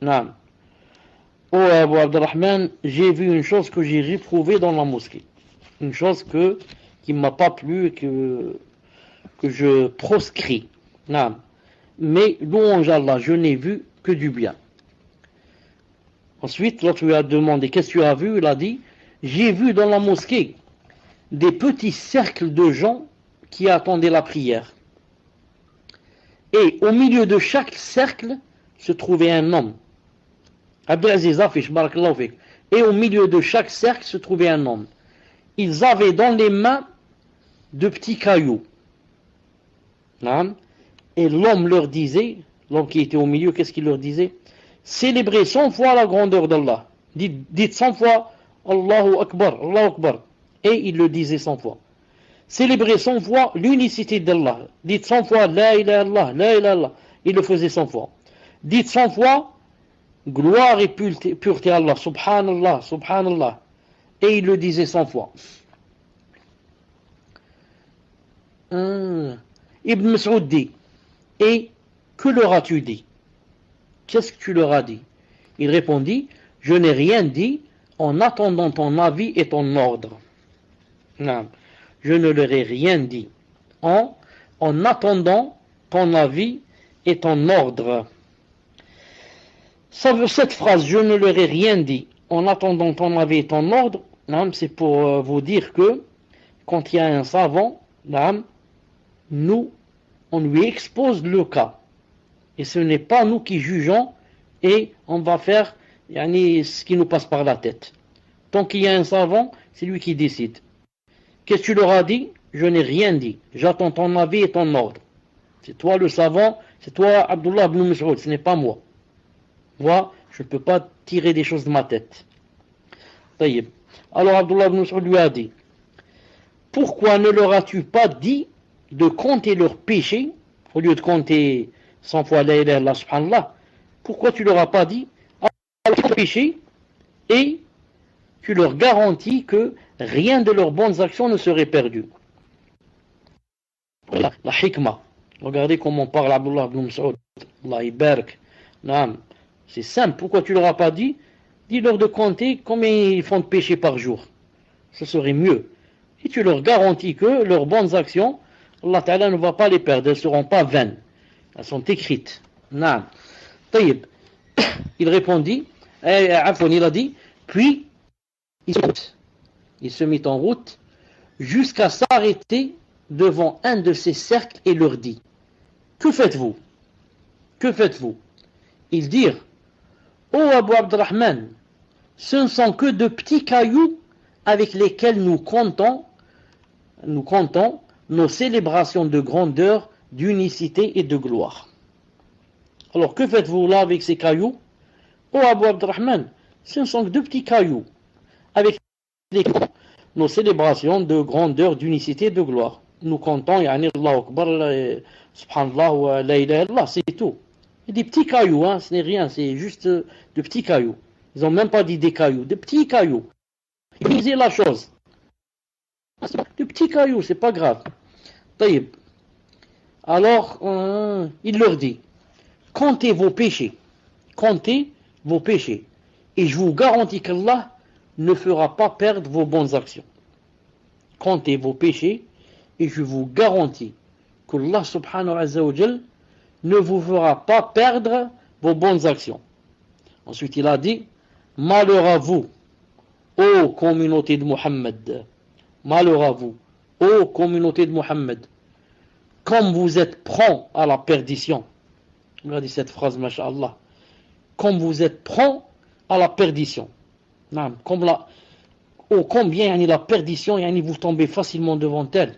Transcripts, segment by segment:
Naam. Oh Abu Abdurrahman, j'ai vu une chose que j'ai réprouvée dans la mosquée. Une chose qui ne m'a pas plu et que je proscris. Naam. Mais louange à Allah, je n'ai vu que du bien. Ensuite, l'autre lui a demandé qu'est-ce que tu as vu. Il a dit j'ai vu dans la mosquée des petits cercles de gens qui attendaient la prière. Et au milieu de chaque cercle se trouvait un homme. Abdelaziz Afish, barakallahu fik. Et au milieu de chaque cercle se trouvait un homme. Ils avaient dans les mains de petits cailloux. Et l'homme leur disait, l'homme qui était au milieu, qu'est-ce qu'il leur disait? Célébrez 100 fois la grandeur d'Allah. Dites 100 fois Allahu Akbar, Allahu Akbar. Et il le disait 100 fois. Célébrez 100 fois l'unicité d'Allah. Dites 100 fois La ilaha illallah, La ilaha illallah. Il le faisait 100 fois. Dites 100 fois gloire et pureté à Allah, Subhanallah, Subhanallah. Et il le disait 100 fois. Ibn Mas'ud dit, et que leur as-tu dit? Qu'est-ce que tu leur as dit? Il répondit, je n'ai rien dit en attendant ton avis et ton ordre. Non, je ne leur ai rien dit en attendant ton avis et ton ordre. Cette phrase, je ne leur ai rien dit en attendant ton avis et ton ordre, c'est pour vous dire que quand il y a un savant, nous, on lui expose le cas. Et ce n'est pas nous qui jugeons et on va faire ce qui nous passe par la tête. Tant qu'il y a un savant, c'est lui qui décide. Qu'est-ce que tu leur as dit? Je n'ai rien dit. J'attends ton avis et ton ordre. C'est toi le savant, c'est toi Abdullah ibn Mas'ud, ce n'est pas moi. Moi, je ne peux pas tirer des choses de ma tête. Alors Abdullah ibn Mas'ud lui a dit, pourquoi ne leur as-tu pas dit de compter leurs péchés au lieu de compter 100 fois la ilaha illallah subhanallah? Pourquoi tu leur as pas dit leurs péchés et tu leur garantis que rien de leurs bonnes actions ne serait perdu? La hikmah. Regardez comment parle Abdullah ibn Mas'ud. Allah ibarak. C'est simple. Pourquoi tu leur as pas dit? Dis-leur de compter combien ils font de péchés par jour. Ce serait mieux. Et tu leur garantis que leurs bonnes actions, Allah Ta'ala ne va pas les perdre. Elles ne seront pas vaines. Elles sont écrites. Naam. Taïb. Il répondit, il a dit, puis il se mit en route jusqu'à s'arrêter devant un de ces cercles et leur dit, que faites-vous? Que faites-vous? Ils dirent, ô Abu Abdurrahman, ce ne sont que de petits cailloux avec lesquels nous comptons nos célébrations de grandeur, d'unicité et de gloire. Alors que faites-vous là avec ces cailloux? Ô Abu Abdurrahman, ce ne sont que de petits cailloux avec lesquels nos célébrations de grandeur, d'unicité et de gloire. Nous comptons, Allahu Akbar, Subhanallah, La ilaha illallah, c'est tout. Et des petits cailloux, ce n'est rien, c'est juste de petits cailloux. Ils n'ont même pas dit des cailloux, de petits cailloux. Ils disaient la chose. De petits cailloux, c'est pas grave. Taïb. Alors, il leur dit, comptez vos péchés. Comptez vos péchés. Et je vous garantis qu'Allah ne fera pas perdre vos bonnes actions. Comptez vos péchés. Et je vous garantis qu'Allah subhanahu wa ta'ala ne vous fera pas perdre vos bonnes actions. Ensuite, il a dit, malheur à vous, ô communauté de Muhammad. Malheur à vous, ô communauté de Muhammad. Comme vous êtes prompt à la perdition. Regardez cette phrase, masha'Allah. Comme vous êtes prompt à la perdition. Combien la perdition, vous tombez facilement devant elle.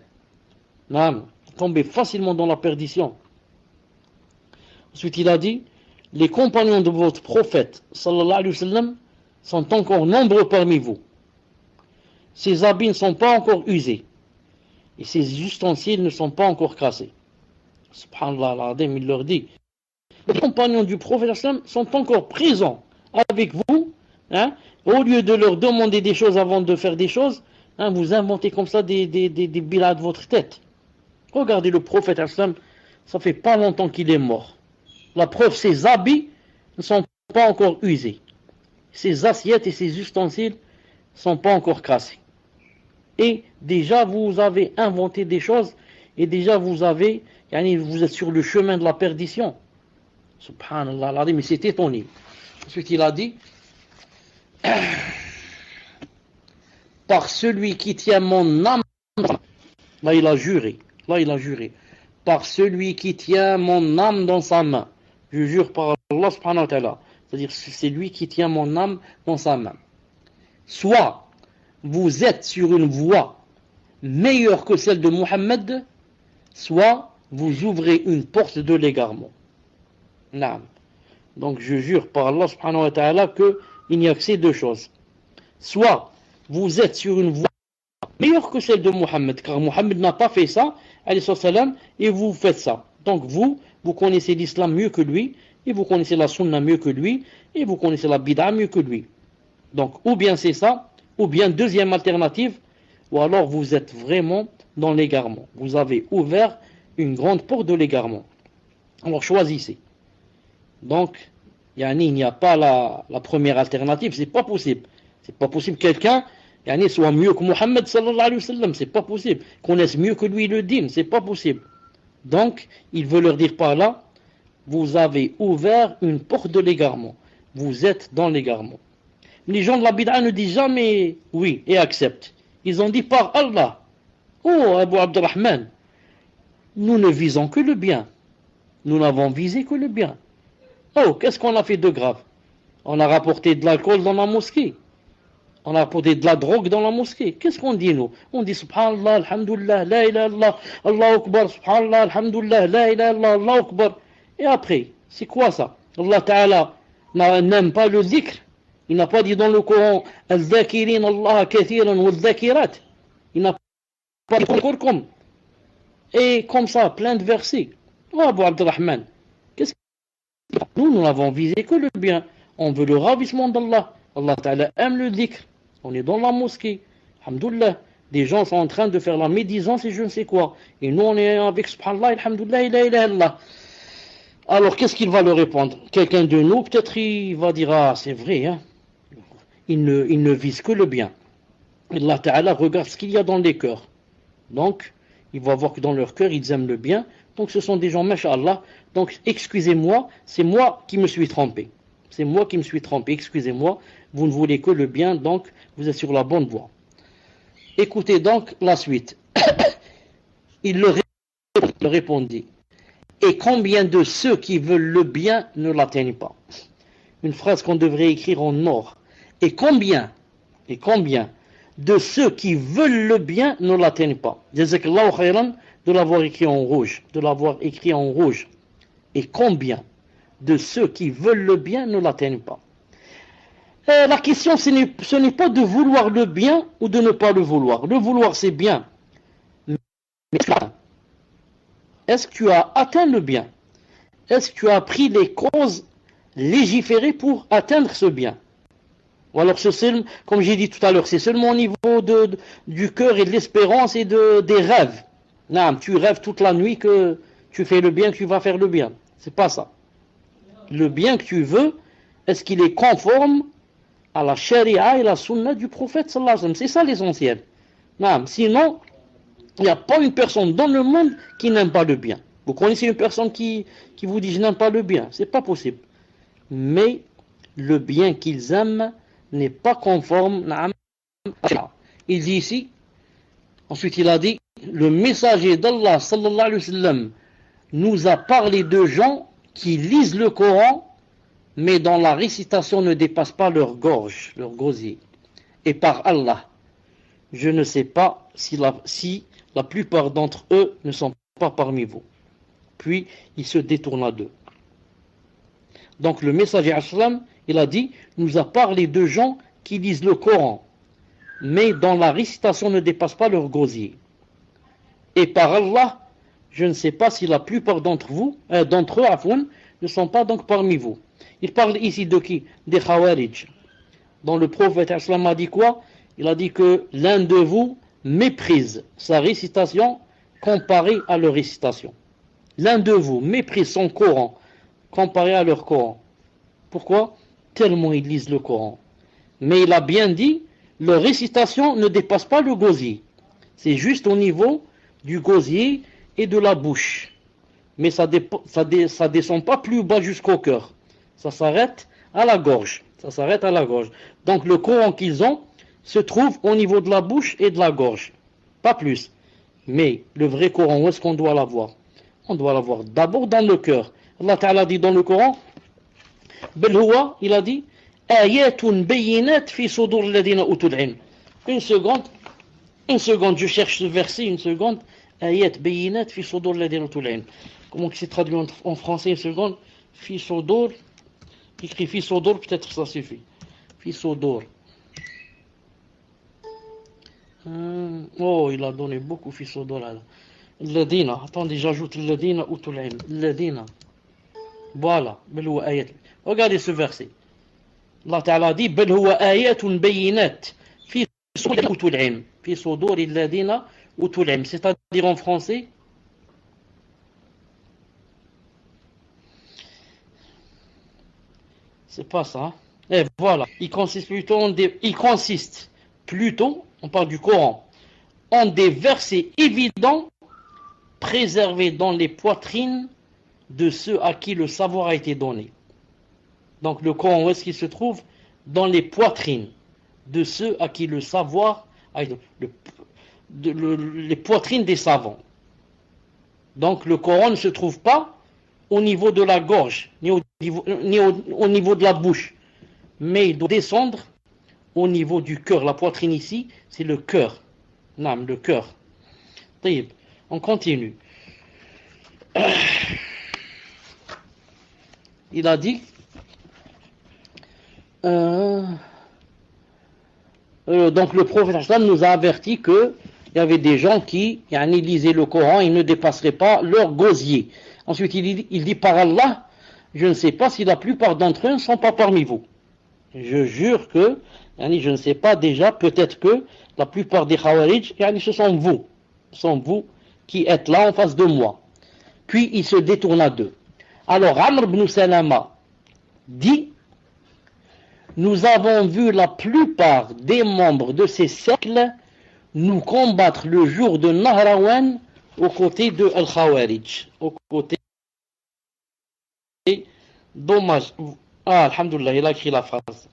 Vous tombez facilement dans la perdition. Ensuite, il a dit, les compagnons de votre prophète, sallallahu alayhi wa sallam, sont encore nombreux parmi vous. Ses habits ne sont pas encore usés. Et ses ustensiles ne sont pas encore cassés. Subhanallah al-Azim, il leur dit, les compagnons du prophète sallam sont encore présents avec vous, au lieu de leur demander des choses avant de faire des choses, vous inventez comme ça des bilats de votre tête. Regardez le prophète sallam, ça fait pas longtemps qu'il est mort. La preuve, ses habits ne sont pas encore usés. Ces assiettes et ces ustensiles ne sont pas encore cassés. Et déjà vous avez inventé des choses et déjà vous êtes sur le chemin de la perdition. Subhanallah, mais c'est étonné. Ensuite il a dit par celui qui tient mon âme, là il a juré, par celui qui tient mon âme dans sa main, je jure par Allah subhanahu wa ta'ala, c'est-à-dire c'est lui qui tient mon âme dans sa main. Soit vous êtes sur une voie meilleure que celle de Mohammed, soit vous ouvrez une porte de l'égarement. Donc je jure par Allah subhanahu wa ta'ala qu'il n'y a que ces deux choses. Soit vous êtes sur une voie meilleure que celle de Mohammed, car Mohammed n'a pas fait ça, et vous faites ça. Donc vous connaissez l'islam mieux que lui, et vous connaissez la sunna mieux que lui, et vous connaissez la bid'a mieux que lui. Donc ou bien c'est ça, ou bien deuxième alternative, ou alors vous êtes vraiment dans l'égarement. Vous avez ouvert une grande porte de l'égarement. Alors choisissez. Donc, il n'y a pas la première alternative, c'est pas possible. C'est pas possible que quelqu'un soit mieux que Mohammed sallallahu alayhi wa sallam, c'est pas possible. Connaisse mieux que lui le dîn, c'est pas possible. Donc, il veut leur dire par là, vous avez ouvert une porte de l'égarement. Vous êtes dans l'égarement. Les gens de la bid'a ne disent jamais oui et acceptent. Ils ont dit par Allah. Oh, Abu Abdurrahman, nous ne visons que le bien. Nous n'avons visé que le bien. Oh, qu'est-ce qu'on a fait de grave? On a rapporté de l'alcool dans la mosquée. On a rapporté de la drogue dans la mosquée. Qu'est-ce qu'on dit nous? On dit subhanallah, alhamdulillah, la ilaha illallah, Allahu akbar, subhanallah, alhamdulillah, la ilaha illallah, Allahu akbar. Et après, c'est quoi ça? Allah Ta'ala n'aime pas le dhikr. Il n'a pas dit dans le Coran al-dhakirin Allah kathiran wal-dhakirat. Il n'a pas dit encore comme. Et comme ça, plein de versets. Oh, Abu Abdurrahman, qu'est-ce que nous n'avons visé que le bien. On veut le ravissement d'Allah. Allah Ta'ala aime le dhikr. On est dans la mosquée. Alhamdulillah. Des gens sont en train de faire la médisance et je ne sais quoi. Et nous, on est avec subhanallah, alhamdulillah, la ilaha illallah. Alors, qu'est-ce qu'il va leur répondre? Quelqu'un de nous, peut-être, il va dire, ah, c'est vrai, hein. Il ne vise que le bien. Allah Ta'ala regarde ce qu'il y a dans les cœurs. Donc, il va voir que dans leur cœur, ils aiment le bien. Donc, ce sont des gens, masha'Allah. Donc, excusez-moi, c'est moi qui me suis trompé. C'est moi qui me suis trompé, excusez-moi. Vous ne voulez que le bien, donc, vous êtes sur la bonne voie. Écoutez donc la suite. Il leur répondit. Et combien de ceux qui veulent le bien ne l'atteignent pas? Une phrase qu'on devrait écrire en or. Et combien de ceux qui veulent le bien ne l'atteignent pas? Jazakallahu khayran de l'avoir écrit en rouge. Et combien de ceux qui veulent le bien ne l'atteignent pas? La question, ce n'est pas de vouloir le bien ou de ne pas le vouloir. Le vouloir, c'est bien. Mais est-ce que tu as atteint le bien? Est-ce que tu as pris les causes légiférées pour atteindre ce bien? Ou alors, comme j'ai dit tout à l'heure, c'est seulement au niveau du cœur et de l'espérance et des rêves. Non, tu rêves toute la nuit que tu fais le bien, que tu vas faire le bien. C'est pas ça. Le bien que tu veux, est-ce qu'il est conforme à la charia et la sunna du prophète sallallahu alayhi wa sallam? C'est ça l'essentiel. Non, sinon, il n'y a pas une personne dans le monde qui n'aime pas le bien. Vous connaissez une personne qui vous dit je n'aime pas le bien? C'est pas possible. Mais le bien qu'ils aiment n'est pas conforme. Il dit ici, ensuite il a dit, le messager d'Allah sallallahu alayhi wa sallam nous a parlé de gens qui lisent le Coran, mais dont la récitation ne dépasse pas leur gorge, leur gosier. Et par Allah, je ne sais pas si la plupart d'entre eux ne sont pas parmi vous. Puis il se détourna d'eux. Donc le messager sallam, il a dit, nous a parlé de gens qui lisent le Coran, mais dont la récitation ne dépasse pas leur gosier. Et par Allah, je ne sais pas si la plupart d'entre eux, ne sont pas donc parmi vous. Il parle ici de qui? Des Khawarij. Dont le prophète sallam a dit quoi? Il a dit que l'un de vous méprise sa récitation comparée à leur récitation. L'un de vous méprise son Coran comparé à leur Coran. Pourquoi? Tellement ils lisent le Coran. Mais il a bien dit, leur récitation ne dépasse pas le gosier. C'est juste au niveau du gosier et de la bouche. Mais ça descend pas plus bas jusqu'au cœur. Ça s'arrête à la gorge. Ça s'arrête à la gorge. Donc le Coran qu'ils ont se trouve au niveau de la bouche et de la gorge. Pas plus. Mais le vrai Coran, où est-ce qu'on doit l'avoir? On doit l'avoir d'abord dans le cœur. Allah Ta'ala dit dans le Coran, Belhoua, il a dit, Ayatun bayinat fi sudur alladhina utul ilm. Une seconde, je cherche ce verset, une seconde. Ayat bayinat fi sudur alladhina utul ilm. Comment c'est traduit en français, une seconde? Fi sudur, écrit fi sudur, peut-être ça suffit. Fi sudur. Oh, il a donné beaucoup fi sudur là. Alladhina, attendez, j'ajoute alladhina utul ilm. Alladhina. Voilà, belhoua ayat. Regardez ce verset. Allah Ta'ala dit بل هو آيات بينات في صدور أوتوا العلم في صدور الذين أوتوا العلم, c'est-à-dire en français c'est pas ça. Et voilà, il consiste plutôt, on parle du Coran, en des versets évidents préservés dans les poitrines de ceux à qui le savoir a été donné. Donc le Coran, où est-ce qu'il se trouve? Dans les poitrines de ceux à qui le savoir a été donné. Les poitrines des savants. Donc le Coran ne se trouve pas au niveau de la gorge, ni au niveau de la bouche, mais il doit descendre au niveau du cœur. La poitrine ici, c'est le cœur. Non, le cœur. On continue. Il a dit donc le prophète nous a averti qu'il y avait des gens qui lisaient le Coran, ils ne dépasseraient pas leur gosier. Ensuite il dit par Allah, je ne sais pas si la plupart d'entre eux ne sont pas parmi vous. Je jure que je ne sais pas déjà, peut-être que la plupart des Khawarij, ce sont vous qui êtes là en face de moi. Puis il se détourna d'eux. Alors Amr ibn Salama dit, nous avons vu la plupart des membres de ces cercles nous combattre le jour de Nahrawan aux côtés de Al-Khawarij. Aux côtés. Dommage. Alhamdulillah, il a écrit la phrase.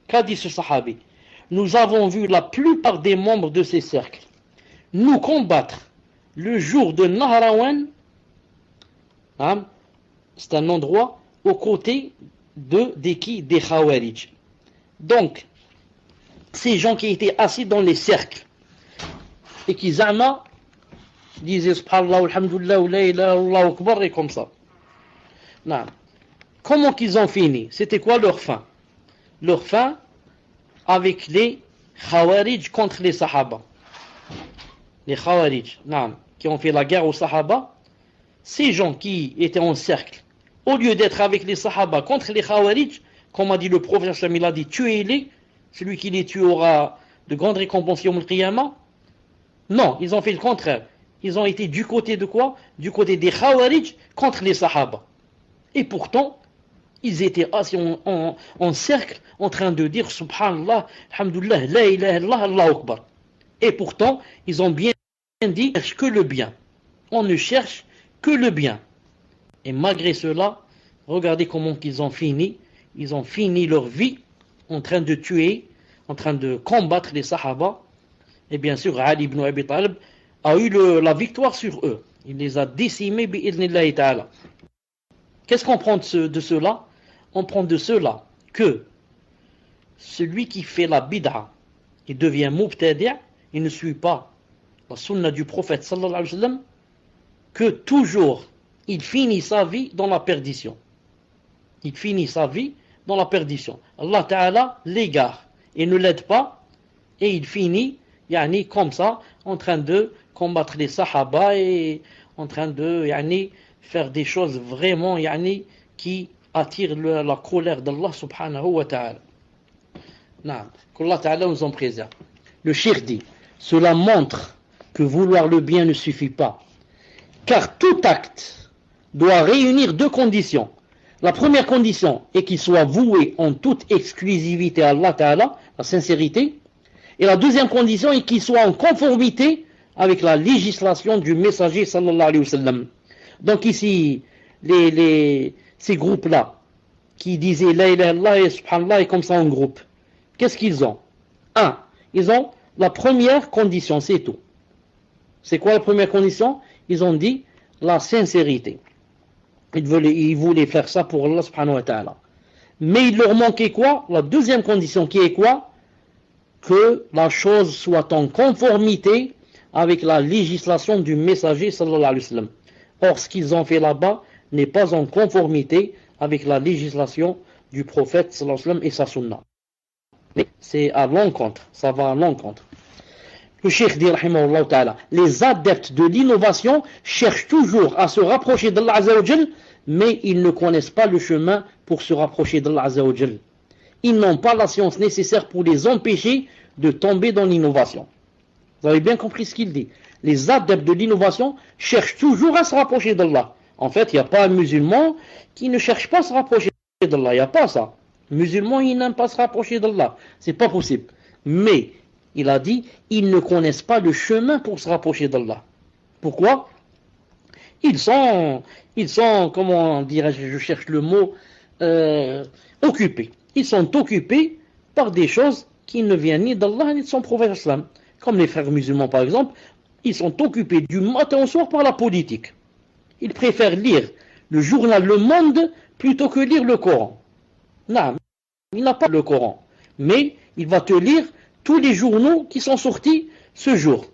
Qu'a dit ce sahabi? Nous avons vu la plupart des membres de ces cercles nous combattre le jour de Nahrawan. C'est un endroit aux côtés des Khawarij. Donc, ces gens qui étaient assis dans les cercles et qui disaient Subhanallah, Alhamdulillah, la ilaha Allahu Akbar et comme ça. Non. Comment qu'ils ont fini? C'était quoi leur fin? Leur fin avec les Khawarij contre les Sahaba. Les Khawarij, qui ont fait la guerre aux Sahaba. Ces gens qui étaient en cercle, au lieu d'être avec les Sahaba contre les Khawarij, comme a dit le prophète, il a dit tuez-les, celui qui les tue aura de grandes récompenses Yawm al-Qiyamah. Non, ils ont fait le contraire. Ils ont été du côté de quoi? Du côté des Khawarij contre les Sahaba. Et pourtant, ils étaient assis en cercle en train de dire Subhanallah, Alhamdulillah, la ilaha illallah, Allahu Akbar. Et pourtant, ils ont bien dit que le bien. On ne cherche que le bien. Et malgré cela, regardez comment ils ont fini. Ils ont fini leur vie en train de tuer, en train de combattre les Sahaba. Et bien sûr, Ali ibn Abi Talib a eu la victoire sur eux. Il les a décimés bi'idhnillahi ta'ala. Qu'est-ce qu'on prend de cela? On prend de cela que celui qui fait la bid'a, il devient mubtadi', il ne suit pas la sunna du prophète sallallahu alayhi wa sallam, que toujours il finit sa vie dans la perdition. Il finit sa vie dans la perdition. Allah Ta'ala l'égare et ne l'aide pas, et il finit comme ça, en train de combattre les Sahaba et en train de faire des choses vraiment qui attirent la colère d'Allah subhanahu wa ta'ala. Qu'Allah Ta'ala nous en préserve. Le Cheikh dit, cela montre que vouloir le bien ne suffit pas, car tout acte doit réunir deux conditions: La première condition est qu'il soit voué en toute exclusivité à Allah Ta'ala, la sincérité. Et la deuxième condition est qu'il soit en conformité avec la législation du messager sallallahu alayhi wa sallam. Donc ici, ces groupes-là, qui disaient la ilaha illallah et subhanallah et comme ça en groupe, qu'est-ce qu'ils ont? Un, ils ont la première condition, c'est tout. C'est quoi la première condition? Ils ont dit la sincérité. Ils voulaient faire ça pour Allah subhanahu wa ta'ala. Mais il leur manquait quoi? La deuxième condition qui est quoi? Que la chose soit en conformité avec la législation du messager sallallahu alayhi wa sallam. Or, ce qu'ils ont fait là-bas n'est pas en conformité avec la législation du prophète sallallahu alayhi wa sallam et sa sunna. C'est à l'encontre, ça va à l'encontre. Le cheikh dit, rahimahullah ta'ala, les adeptes de l'innovation cherchent toujours à se rapprocher d'Allah Azza wa Jal, mais ils ne connaissent pas le chemin pour se rapprocher d'Allah Azza wa Jal. Ils n'ont pas la science nécessaire pour les empêcher de tomber dans l'innovation. Vous avez bien compris ce qu'il dit. Les adeptes de l'innovation cherchent toujours à se rapprocher d'Allah. En fait, il n'y a pas un musulman qui ne cherche pas à se rapprocher d'Allah. Il n'y a pas ça. Le musulman, il n'aime pas se rapprocher d'Allah. C'est pas possible. Mais, il a dit, ils ne connaissent pas le chemin pour se rapprocher d'Allah. Pourquoi? Ils sont, comment dirais-je, je cherche le mot, occupés. Ils sont occupés par des choses qui ne viennent ni d'Allah ni de son prophète islam. Comme les frères musulmans par exemple, ils sont occupés du matin au soir par la politique. Ils préfèrent lire le journal Le Monde plutôt que lire le Coran. Non, il n'a pas le Coran. Mais il va te lire tous les journaux qui sont sortis ce jour.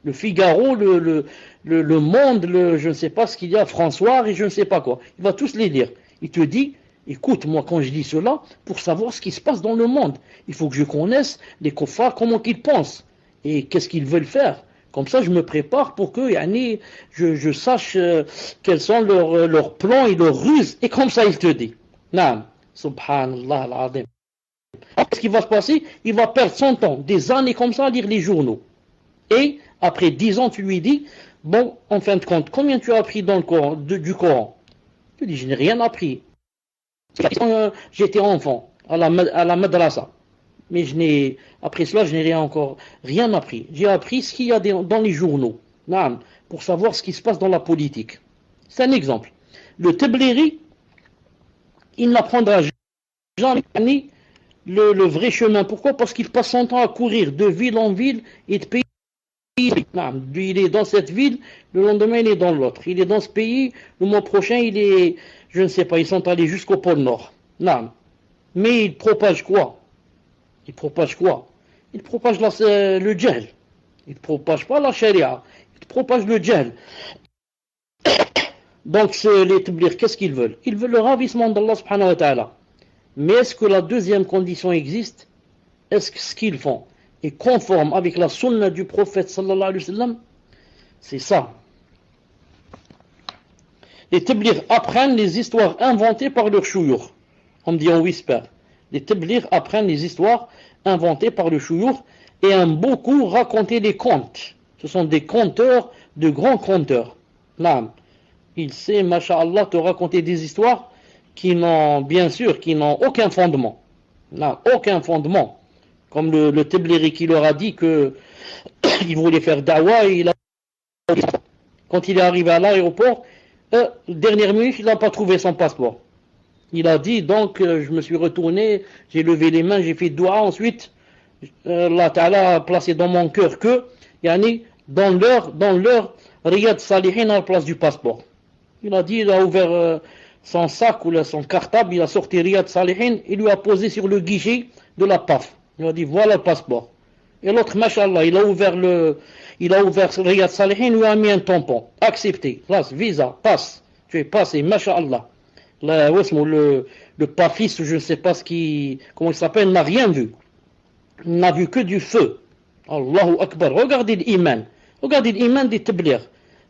Le Figaro, le Monde, je ne sais pas ce qu'il y a, François et je ne sais pas quoi. Il va tous les lire. Il te dit, écoute, moi quand je dis cela, pour savoir ce qui se passe dans le monde, il faut que je connaisse les kuffars, comment ils pensent et qu'est-ce qu'ils veulent faire. Comme ça, je me prépare pour que je sache quels sont leurs plans et leurs ruses. Et comme ça, il te dit. Naam, subhanallah al-azim. Qu'est-ce qui va se passer? Il va perdre son temps, des années comme ça à lire les journaux. Et après 10 ans, tu lui dis, bon, en fin de compte, combien tu as appris dans le Coran, du Coran? Tu dis, je n'ai rien appris. J'étais enfant, à la madrasa. Mais après cela, je n'ai rien appris. J'ai appris ce qu'il y a dans les journaux, pour savoir ce qui se passe dans la politique. C'est un exemple. Le Tablighi, il n'apprendra jamais le vrai chemin. Pourquoi? Parce qu'il passe son temps à courir de ville en ville et de pays. Il est dans cette ville, le lendemain il est dans l'autre. Il est dans ce pays, le mois prochain il est, je ne sais pas, ils sont allés jusqu'au pôle Nord. Mais il propage quoi? Il propage le djahl. Il ne propage pas la charia. Il propage le djahl. Donc les tabligh, qu'est-ce qu'ils veulent? Ils veulent le ravissement d'Allah subhanahu wa ta'ala. Mais est-ce que la deuxième condition existe? Est-ce que ce qu'ils font est conforme avec la sunna du prophète sallallahu alayhi wa sallam? C'est ça. Les tabligh apprennent les histoires inventées par leur chouyour. On me dit en whisper. Les tabligh apprennent les histoires inventées par le chouyour et aiment beaucoup raconter des contes. Ce sont des conteurs, de grands conteurs. Là, il sait, masha'Allah, te raconter des histoires qui n'ont aucun fondement. Là, aucun fondement. Comme le tablighi qui leur a dit que il voulait faire dawa et quand il est arrivé à l'aéroport, dernière minute, il n'a pas trouvé son passeport. Il a dit, donc, je me suis retourné, j'ai levé les mains, j'ai fait dua, ensuite, Allah Ta'ala a placé dans mon cœur que, dans leur Riyad Salihin à la place du passeport. Il a dit, il a ouvert son sac ou son cartable, il a sorti Riyad Salihin, il lui a posé sur le guichet de la PAF. Il a dit, voilà le passeport. Et l'autre, mashallah, il a ouvert Riyad Salihin, il lui a mis un tampon. Accepté, place, visa, passe. Tu es passé, mashallah. Le pafiste, je ne sais pas comment il s'appelle, n'a rien vu. Il n'a vu que du feu. Allahu Akbar. Regardez l'iman. Regardez l'iman des tabligh.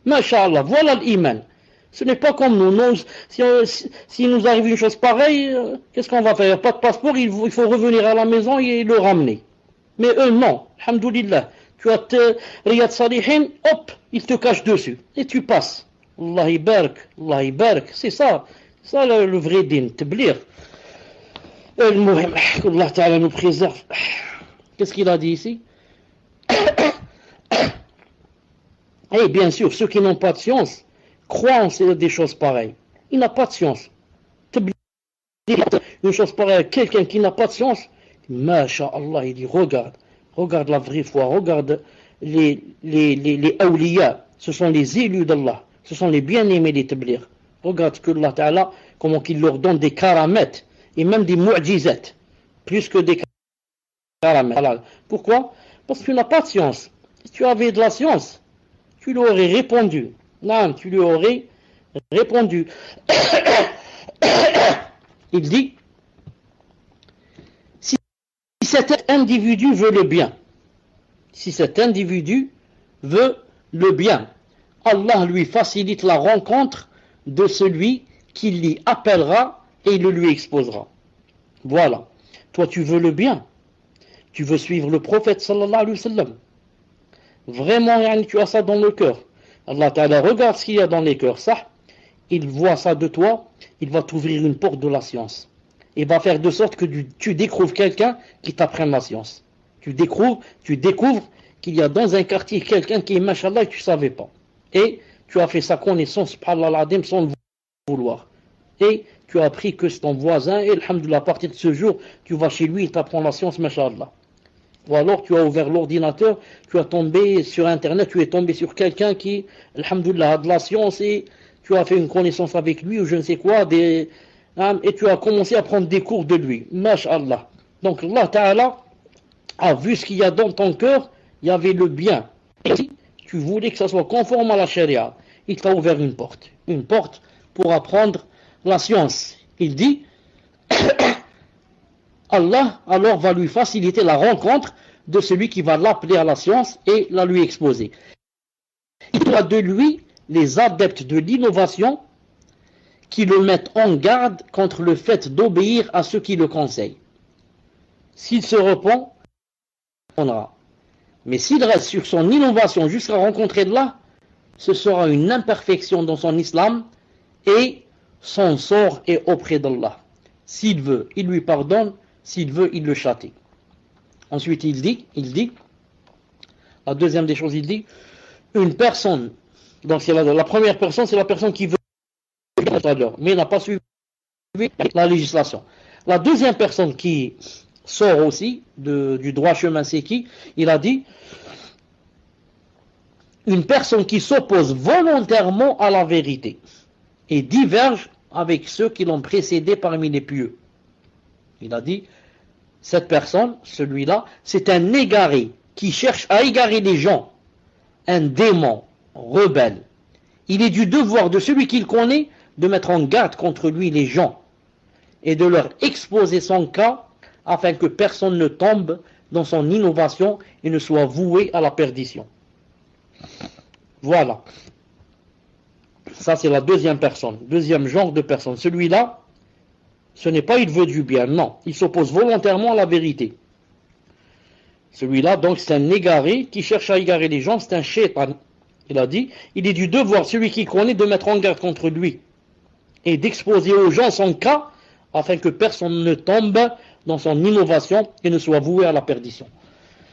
Masha'Allah, voilà l'iman. Ce n'est pas comme nous. Si nous arrive une chose pareille, qu'est-ce qu'on va faire? Pas de passeport, il faut revenir à la maison et le ramener. Mais eux, non. Alhamdoulilah. Tu as Riyad Salihin, hop, il te cache dessus. Et tu passes. Allah ibarak, c'est ça. Ça, le vrai din, tablir. Allah Ta'ala nous préserve. Qu'est-ce qu'il a dit ici? Et bien sûr, ceux qui n'ont pas de science croient en des choses pareilles. Il n'a pas de science. Une chose pareille, quelqu'un qui n'a pas de science, Masha'Allah, il dit, regarde la vraie foi, regarde les awliya, ce sont les élus d'Allah, ce sont les bien-aimés des tablirs. Regarde que Allah Ta'ala, comment qu'il leur donne des karamets, et même des mu'jizat, plus que des karamets. Pourquoi? Parce que tu n'as pas de science. Si tu avais de la science, tu lui aurais répondu. Non, tu lui aurais répondu. Il dit, si cet individu veut le bien, si cet individu veut le bien, Allah lui facilite la rencontre de celui qui l'y appellera et le lui exposera. Voilà. Toi, tu veux le bien. Tu veux suivre le prophète sallallahu alayhi wa sallam. Vraiment, tu as ça dans le cœur. Allah Ta'ala regarde ce qu'il y a dans les cœurs. Ça, il voit ça de toi, il va t'ouvrir une porte de la science. Il va faire de sorte que tu découvres quelqu'un qui t'apprenne la science. Tu découvres qu'il y a dans un quartier quelqu'un qui est machallah et tu ne savais pas. Et tu as fait sa connaissance, sans le vouloir. Et tu as appris que c'est ton voisin, et alhamdoulilah, à partir de ce jour, tu vas chez lui, il t'apprend la science, machallah. Ou alors tu as ouvert l'ordinateur, tu as tombé sur internet, tu es tombé sur quelqu'un qui, alhamdoulilah, a de la science et tu as fait une connaissance avec lui ou je ne sais quoi, et tu as commencé à prendre des cours de lui. Masha'Allah. Donc Allah Ta'ala a vu ce qu'il y a dans ton cœur, il y avait le bien. Et si tu voulais que ça soit conforme à la charia, il t'a ouvert une porte pour apprendre la science. Il dit, Allah alors va lui faciliter la rencontre de celui qui va l'appeler à la science et la lui exposer. Il a de lui les adeptes de l'innovation qui le mettent en garde contre le fait d'obéir à ceux qui le conseillent. S'il se repent, on aura. Mais s'il reste sur son innovation jusqu'à rencontrer Allah, ce sera une imperfection dans son islam et son sort est auprès d'Allah. S'il veut, il lui pardonne. S'il veut, il le châtie. Ensuite, il dit, la deuxième des choses, il dit, une personne, donc c'est la première personne, c'est la personne qui veut, mais n'a pas suivi la législation. La deuxième personne qui sort aussi du droit chemin, c'est qui? Il a dit, une personne qui s'oppose volontairement à la vérité et diverge avec ceux qui l'ont précédé parmi les pieux. Il a dit, cette personne, celui-là, c'est un égaré qui cherche à égarer les gens, un démon rebelle. Il est du devoir de celui qu'il connaît de mettre en garde contre lui les gens et de leur exposer son cas afin que personne ne tombe dans son innovation et ne soit voué à la perdition. Voilà. Ça, c'est la deuxième personne, deuxième genre de personne. Celui-là, ce n'est pas il veut du bien, non. Il s'oppose volontairement à la vérité. Celui-là, donc, c'est un égaré qui cherche à égarer les gens, c'est un shaitan. Il a dit, il est du devoir, celui qui connaît, de mettre en garde contre lui et d'exposer aux gens son cas afin que personne ne tombe dans son innovation et ne soit voué à la perdition.